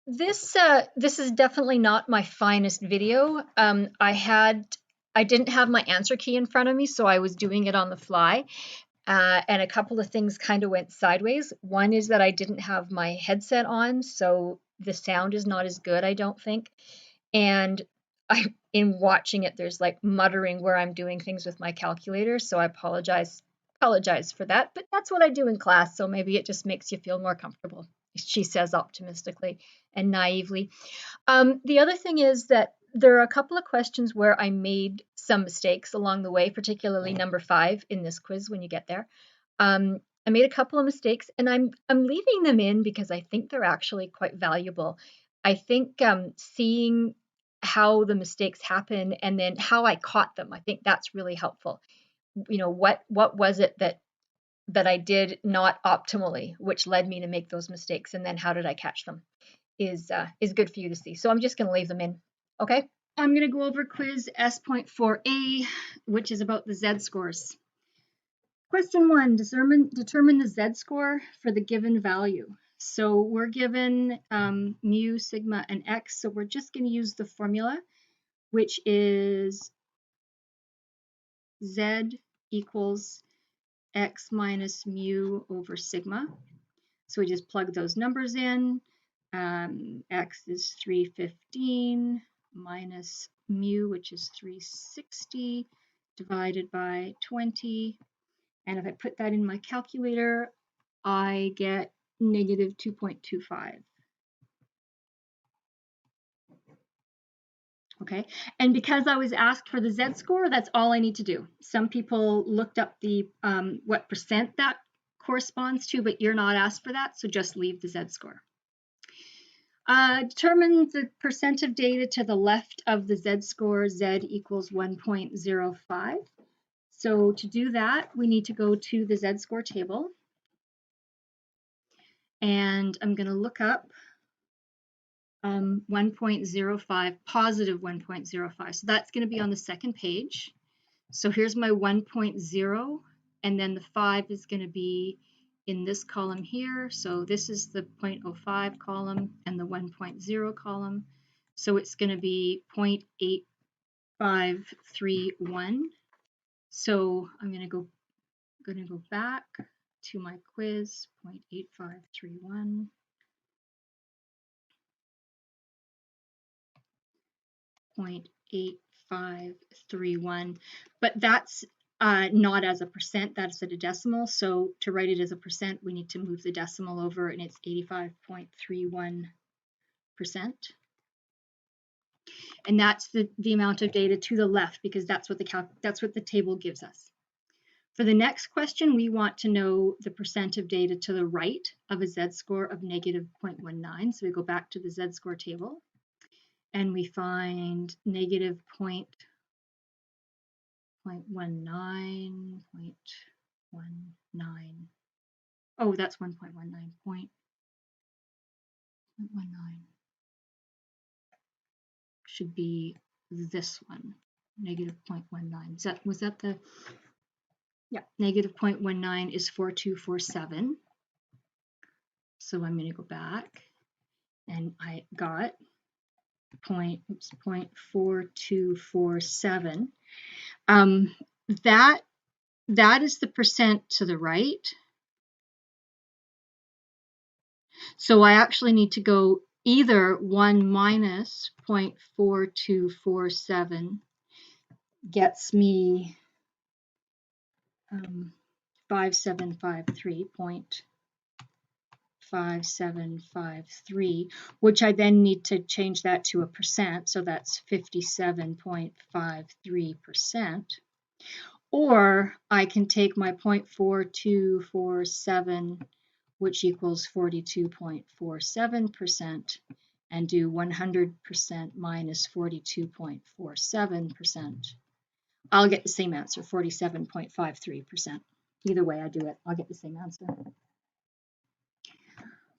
This is definitely not my finest video. I didn't have my answer key in front of me, so I was doing it on the fly. And a couple of things kind of went sideways. One is that I didn't have my headset on, so the sound is not as good, I don't think. And in watching it, there's like muttering where I'm doing things with my calculator, so I apologize for that. But that's what I do in class, so maybe it just makes you feel more comfortable, she says optimistically and naively. The other thing is that there are a couple of questions where I made some mistakes along the way, particularly number 5 in this quiz when you get there. I made a couple of mistakes, and I'm leaving them in because I think they're actually quite valuable. I think seeing how the mistakes happen and then how I caught them, I think that's really helpful. You know, what was it that I did not optimally, which led me to make those mistakes, and then how did I catch them? Is good for you to see. So I'm just going to leave them in. Okay. I'm going to go over quiz S.4a, which is about the Z-scores. Question 1, determine the Z-score for the given value. So we're given mu, sigma, and x, so we're just going to use the formula, which is Z equals x minus mu over sigma. So we just plug those numbers in. X is 315 minus mu, which is 360, divided by 20. And if I put that in my calculator, I get negative 2.25. Okay, and because I was asked for the Z-score, that's all I need to do. Some people looked up the what percent that corresponds to, but you're not asked for that, so just leave the Z-score. Determine the percent of data to the left of the Z-score, Z equals 1.05. So to do that, we need to go to the Z-score table. And I'm going to look up 1.05, positive 1.05. So that's going to be on the second page. So here's my 1.0, and then the 5 is going to be in this column here. So this is the 0.05 column and the 1.0 column. So it's going to be 0.8531. So I'm going to go back to my quiz, 0.8531. 0.8531, but that's not as a percent, that's at a decimal. So to write it as a percent, we need to move the decimal over, and it's 85.31%. And that's the amount of data to the left, because that's what the table gives us. For the next question, we want to know the percent of data to the right of a Z-score of negative 0.19. So we go back to the Z-score table, and we find negative 0.19, 0.19. Oh, that's 1.19, 0.19. Should be this one, negative 0.19. Was that the, yeah, negative 0.19 is 4247. So I'm going to go back, and I got 0.4247. That is the percent to the right. So I actually need to go either 1 minus 0.4247 gets me 5753, which I then need to change that to a percent, so that's 57.53%. Or I can take my 0.4247, which equals 42.47%, and do 100% minus 42.47%. I'll get the same answer, 47.53%. Either way I do it, I'll get the same answer.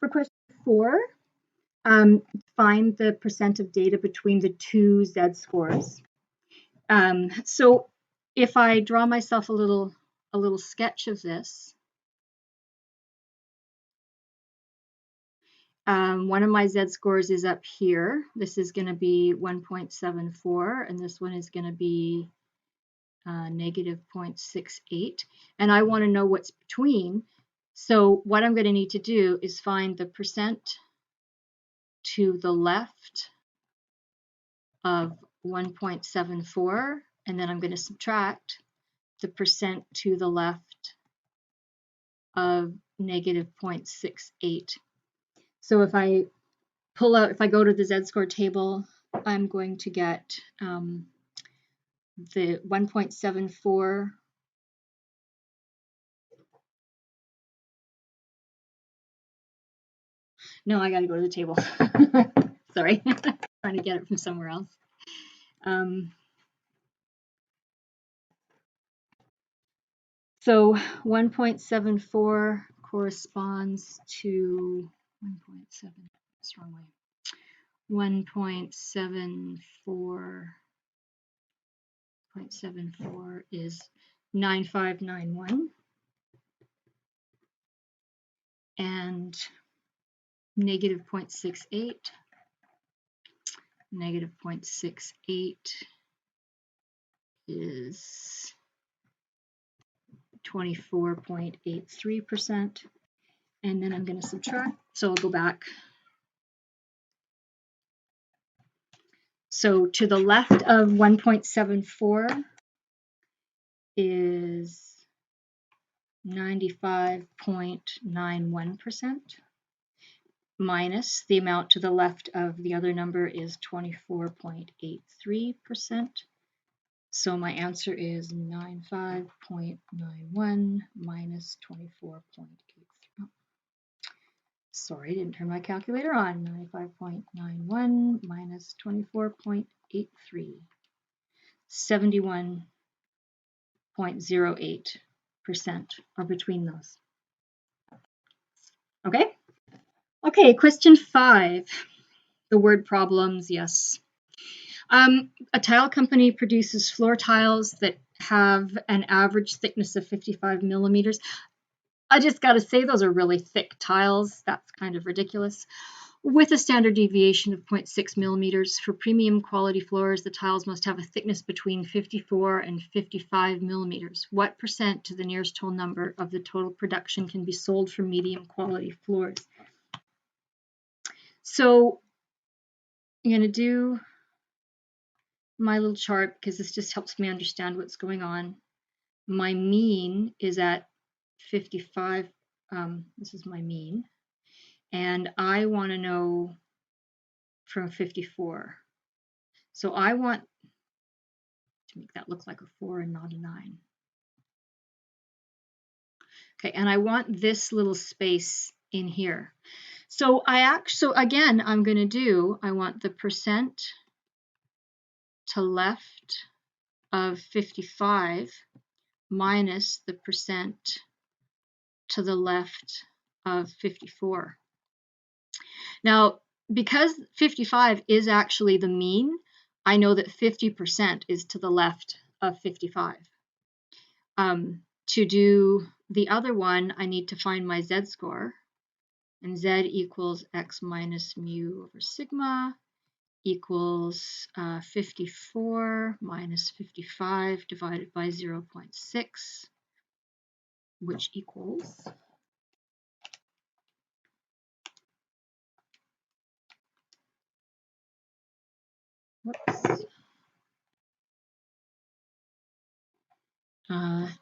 For question 4, find the percent of data between the two Z-scores. So if I draw myself a little sketch of this, One of my z-scores is up here. This is going to be 1.74, and this one is going to be negative 0.68. And I want to know what's between. So what I'm going to need to do is find the percent to the left of 1.74, and then I'm going to subtract the percent to the left of negative 0.68. So if I pull out, if I go to the z-score table, I'm going to get the 1.74. No, I got to go to the table. Sorry, trying to get it from somewhere else. So 1.74 corresponds to 1.7. That's the wrong way. 1.74 is 9591, and negative 0.68. Negative 0.68 is 24.83%. And then I'm going to subtract. So I'll go back. So to the left of 1.74 is 95.91%, minus the amount to the left of the other number is 24.83%. So my answer is 95.91 minus 24.83. Oh, sorry, I didn't turn my calculator on. 95.91 minus 24.83. 71.08% are between those. Okay? Okay, question 5. The word problems, yes. A tile company produces floor tiles that have an average thickness of 55 millimeters. I just got to say, those are really thick tiles. That's kind of ridiculous. With a standard deviation of 0.6 millimeters. For premium quality floors, the tiles must have a thickness between 54 and 55 millimeters. What percent to the nearest whole number of the total production can be sold for medium quality floors? So I'm going to do my little chart because this just helps me understand what's going on. My mean is at 55. This is my mean. And I want to know from 54. So I want to make that look like a 4 and not a 9. Okay, and I want this little space in here. So again, I'm going to do, I want the percent to left of 55 minus the percent to the left of 54. Now, because 55 is actually the mean, I know that 50% is to the left of 55. To do the other one, I need to find my z-score, and z equals x minus mu over sigma equals 54 minus 55 divided by 0.6, which equals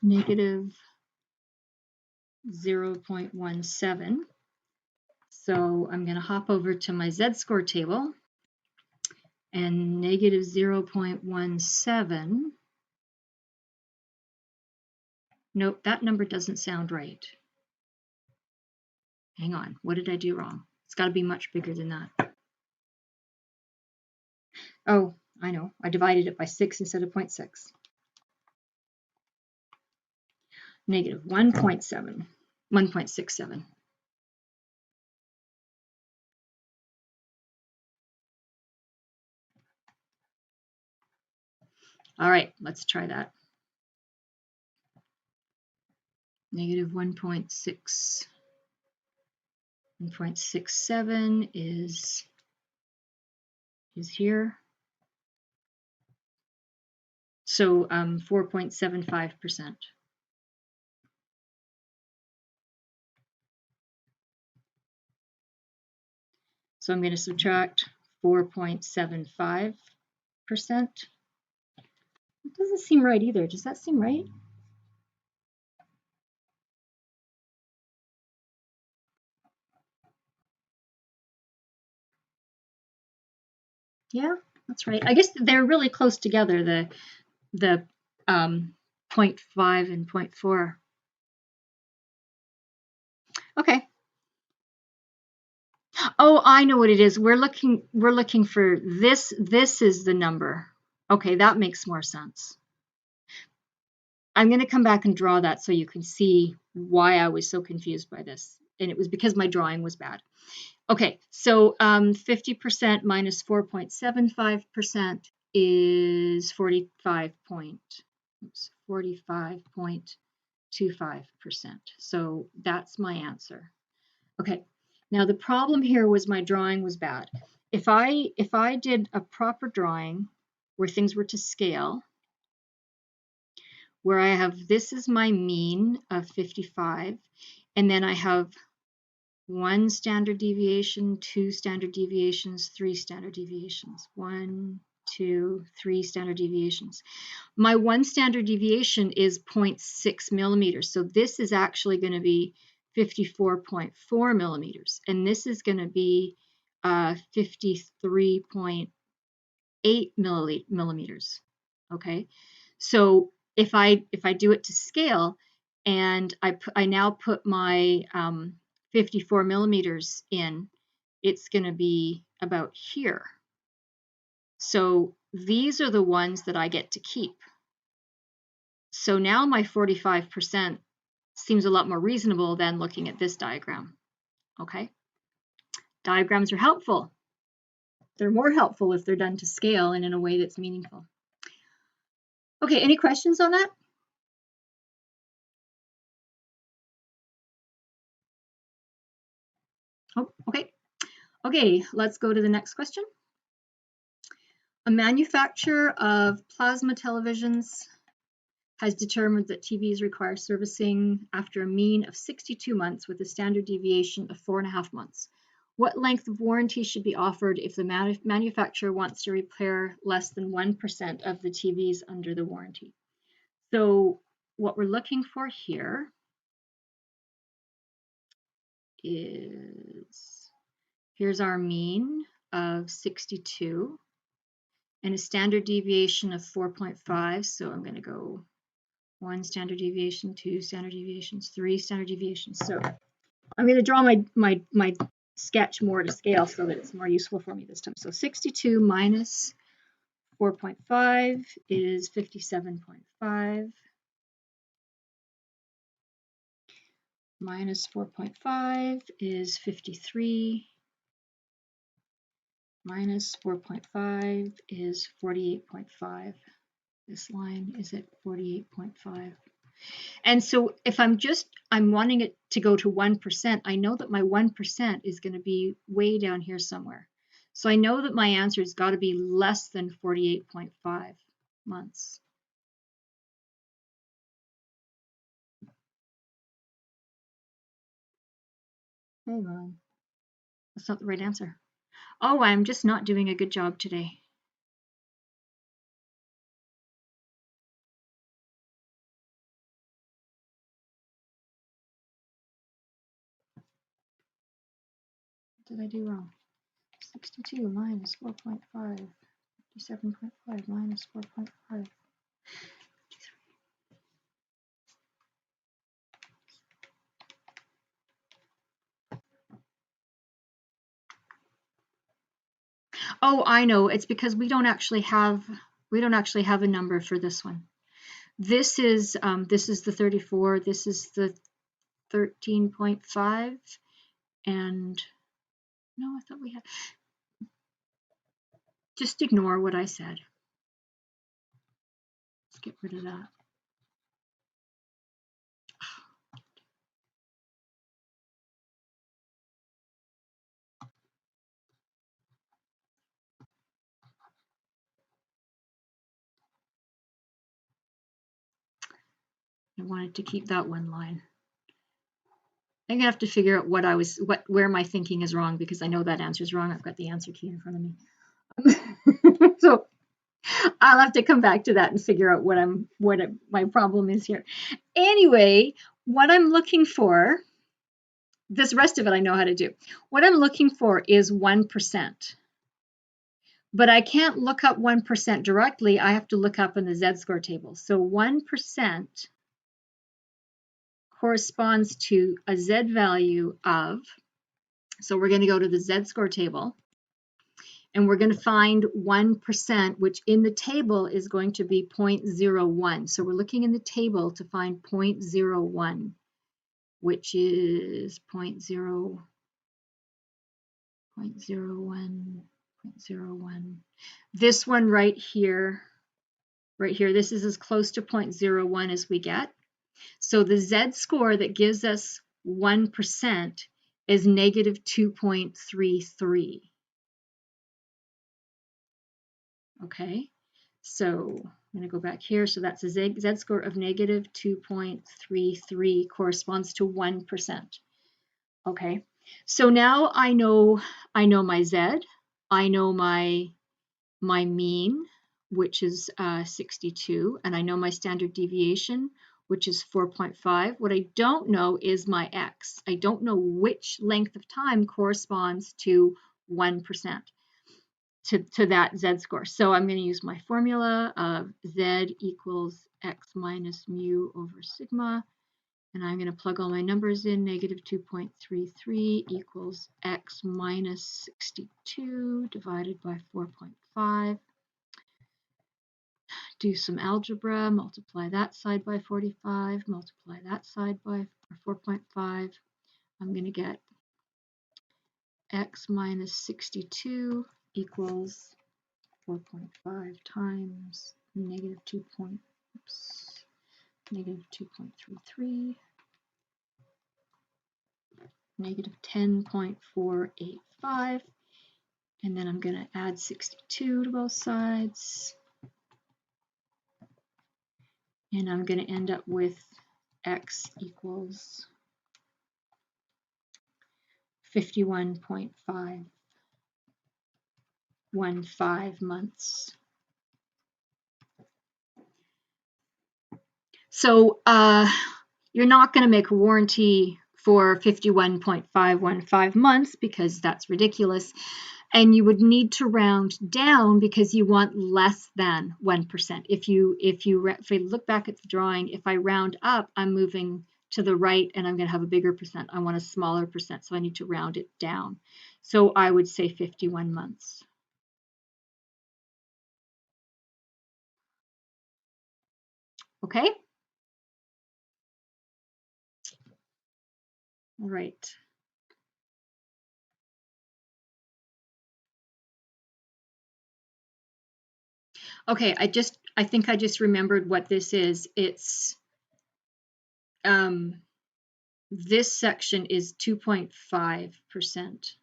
negative 0.17. So I'm going to hop over to my z-score table, and negative 0.17. Nope, that number doesn't sound right. Hang on, what did I do wrong? It's got to be much bigger than that. Oh, I know, I divided it by 6 instead of 0.6. Negative 1.7, 1.67. All right, let's try that. Negative 1.6. And 0.67 is here. So 4.75%. So I'm going to subtract 4.75%. It doesn't seem right either. Does that seem right? Yeah, that's right. I guess they're really close together, the 0.5 and 0.4. Okay. Oh, I know what it is. We're looking for this. This is the number. Okay, that makes more sense. I'm going to come back and draw that so you can see why I was so confused by this. And it was because my drawing was bad. Okay, so 50% minus 4.75% is 45.25%. So that's my answer. Okay, now the problem here was my drawing was bad. If I did a proper drawing where things were to scale, where I have this is my mean of 55, and then I have 1 standard deviation, 2 standard deviations, 3 standard deviations. 1, 2, 3 standard deviations. My 1 standard deviation is 0.6 millimeters. So this is actually going to be 54.4 millimeters. And this is going to be 53.8 millimeters. Okay. So if I do it to scale, and I now put my 54 millimeters in, it's going to be about here. So these are the ones that I get to keep. So now my 45% seems a lot more reasonable than looking at this diagram. Okay. Diagrams are helpful. They're more helpful if they're done to scale and in a way that's meaningful. Okay, any questions on that? Oh, okay. Okay, let's go to the next question. A manufacturer of plasma televisions has determined that TVs require servicing after a mean of 62 months with a standard deviation of 4.5 months. What length of warranty should be offered if the manufacturer wants to repair less than 1% of the TVs under the warranty? So what we're looking for here is, here's our mean of 62 and a standard deviation of 4.5. So I'm going to go 1 standard deviation, 2 standard deviations, 3 standard deviations. So I'm going to draw my sketch more to scale so that it's more useful for me this time. So 62 minus 4.5 is 57.5. Minus 4.5 is 53. Minus 4.5 is 48.5. This line is at 48.5. And so if I'm wanting it to go to 1%, I know that my 1% is going to be way down here somewhere. So I know that my answer has got to be less than 48.5 months. Hang on. That's not the right answer. Oh, I'm just not doing a good job today. What did I do wrong? 62 minus 4.5, 57.5 minus 4.5. Oh, I know. It's because we don't actually have a number for this one. This is the 34. This is the 13.5, and no, I thought we had. Just ignore what I said. Let's get rid of that. I wanted to keep that one line. I'm gonna have to figure out where my thinking is wrong, because I know that answer is wrong. I've got the answer key in front of me. So I'll have to come back to that and figure out what my problem is here. Anyway, what I'm looking for, this rest of it I know how to do. What I'm looking for is 1%. But I can't look up 1% directly. I have to look up in the Z-score table. So 1% corresponds to a Z value of, so we're going to go to the Z-score table, and we're going to find 1%, which in the table is going to be 0.01. So we're looking in the table to find 0.01, which is 0.01. This one right here, this is as close to 0.01 as we get. So the Z-score that gives us 1% is negative 2.33. Okay, so I'm going to go back here. So that's a Z-score of negative 2.33 corresponds to 1%. Okay, so now I know my Z, I know my mean, which is 62, and I know my standard deviation, which is 4.5. What I don't know is my X. I don't know which length of time corresponds to 1%. To that Z-score. So I'm going to use my formula of Z equals X minus mu over sigma. And I'm going to plug all my numbers in. Negative 2.33 equals X minus 62 divided by 4.5. Do some algebra, multiply that side by 45, multiply that side by 4.5. I'm going to get X minus 62 equals 4.5 times negative 2.33, negative 10.485, and then I'm going to add 62 to both sides, and I'm going to end up with X equals 51.515 months. So you're not going to make a warranty for 51.515 months, because that's ridiculous. And you would need to round down because you want less than 1%. If you look back at the drawing, if I round up, I'm moving to the right and I'm going to have a bigger percent. I want a smaller percent, so I need to round it down. So I would say 51 months. Okay? All right. Okay, I think I just remembered what this is. It's this section is 2.5%.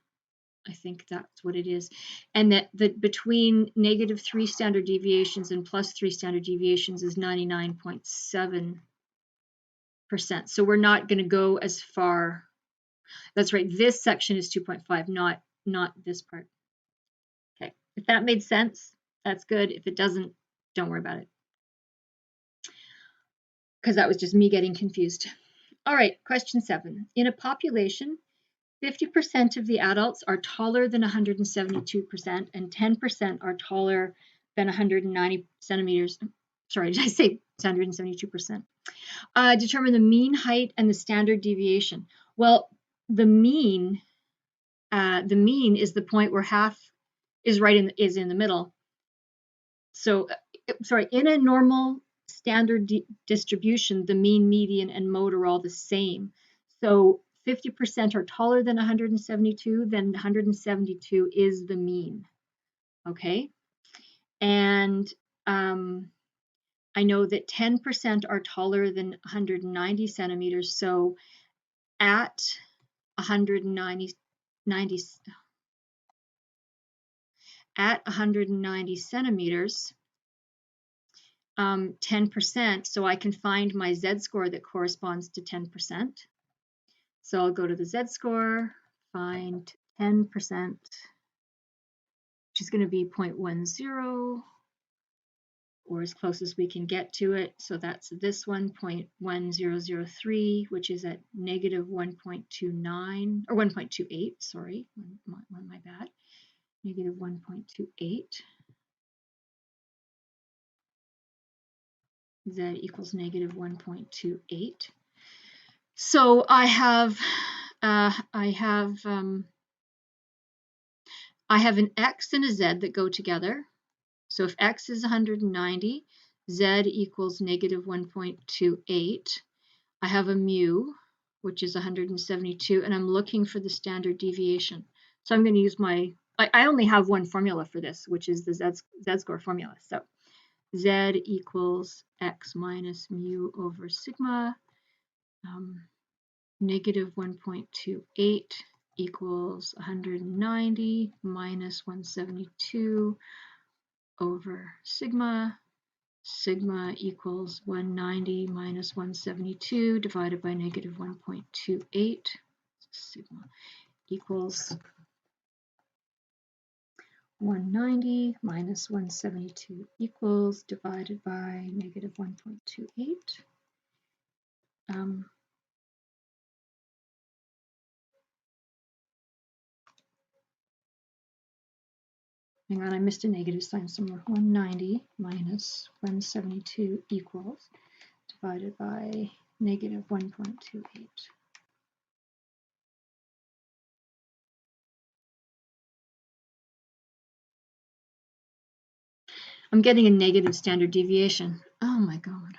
I think that's what it is. And that between negative 3 standard deviations and plus 3 standard deviations is 99.7%. So we're not going to go as far. That's right. This section is 2.5, not this part. Okay. If that made sense, that's good. If it doesn't, don't worry about it, because that was just me getting confused. All right, question 7. In a population, 50% of the adults are taller than 172% and 10% are taller than 190 centimeters. Sorry, did I say 172%? Determine the mean height and the standard deviation. Well, the mean is the point where half is in the middle. So, sorry, in a normal standard distribution, the mean, median, and mode are all the same. So 50% are taller than 172, then 172 is the mean. Okay, and I know that 10% are taller than 190 centimeters. So at 190 centimeters, 10%, so I can find my z-score that corresponds to 10%. So I'll go to the z-score, find 10%, which is going to be 0.10, or as close as we can get to it. So that's this one, 0.1003, which is at negative 1.29, or 1.28, sorry, my bad, negative 1.28. Z equals negative 1.28. So I have an x and a z that go together. So if x is 190, z equals negative 1.28. I have a mu, which is 172, and I'm looking for the standard deviation. So I'm going to use I only have one formula for this, which is the z-score formula. So z equals x minus mu over sigma. Negative 1.28 equals 190 minus 172 over sigma. Sigma equals 190 minus 172 divided by negative 1.28. Sigma equals 190 minus 172 equals divided by negative 1.28. Hang on, I missed a negative sign somewhere. 190 minus 172 equals divided by negative 1.28. I'm getting a negative standard deviation. Oh my God.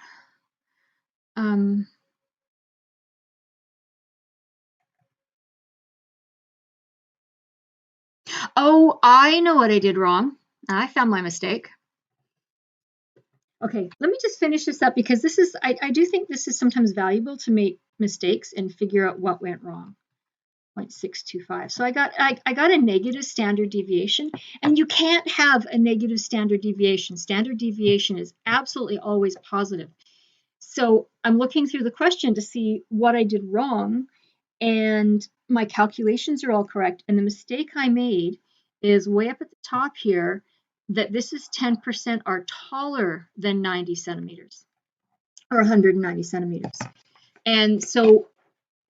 Oh, I know what I did wrong. I found my mistake. Okay, let me just finish this up because this is, I do think this is sometimes valuable to make mistakes and figure out what went wrong. 0.625. So I got a negative standard deviation, and you can't have a negative standard deviation. Standard deviation is absolutely always positive. So I'm looking through the question to see what I did wrong, and my calculations are all correct. And the mistake I made is way up at the top here, that this is 10% are taller than 90 centimeters or 190 centimeters. And so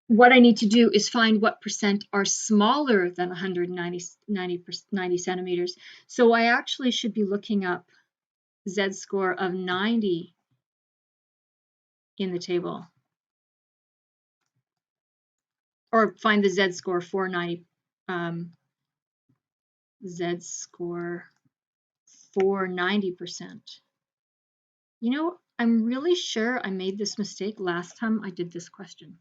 what I need to do is find what percent are smaller than 190 centimeters. So I actually should be looking up z-score of 90 in the table, or find the z-score for 90, z-score for 90%. You know, I'm really sure I made this mistake last time I did this question.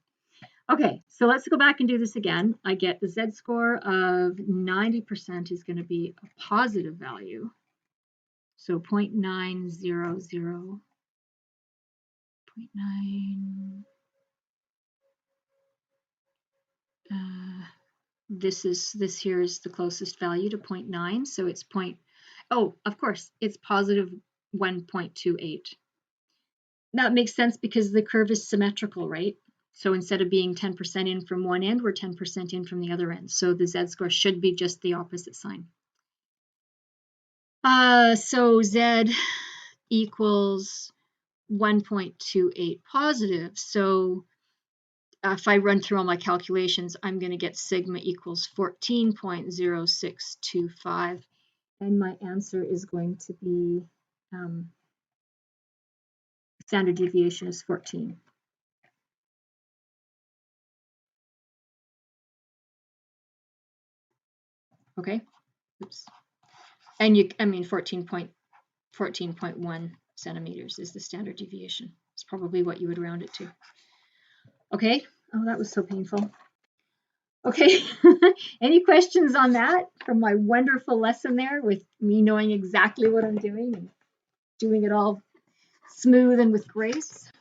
Okay, so let's go back and do this again. I get the z-score of 90% is going to be a positive value. So 0.900, 0.9, this here is the closest value to 0.9, so it's oh, of course, it's positive 1.28. That makes sense because the curve is symmetrical, right? So instead of being 10% in from one end, we're 10% in from the other end. So the z-score should be just the opposite sign. So z equals 1.28 positive. So if I run through all my calculations, I'm going to get sigma equals 14.0625. And my answer is going to be standard deviation is 14. Okay. Oops. And I mean 14.1 centimeters is the standard deviation. It's probably what you would round it to. Okay. Oh, that was so painful. Okay. Any questions on that from my wonderful lesson there with me knowing exactly what I'm doing and doing it all smooth and with grace?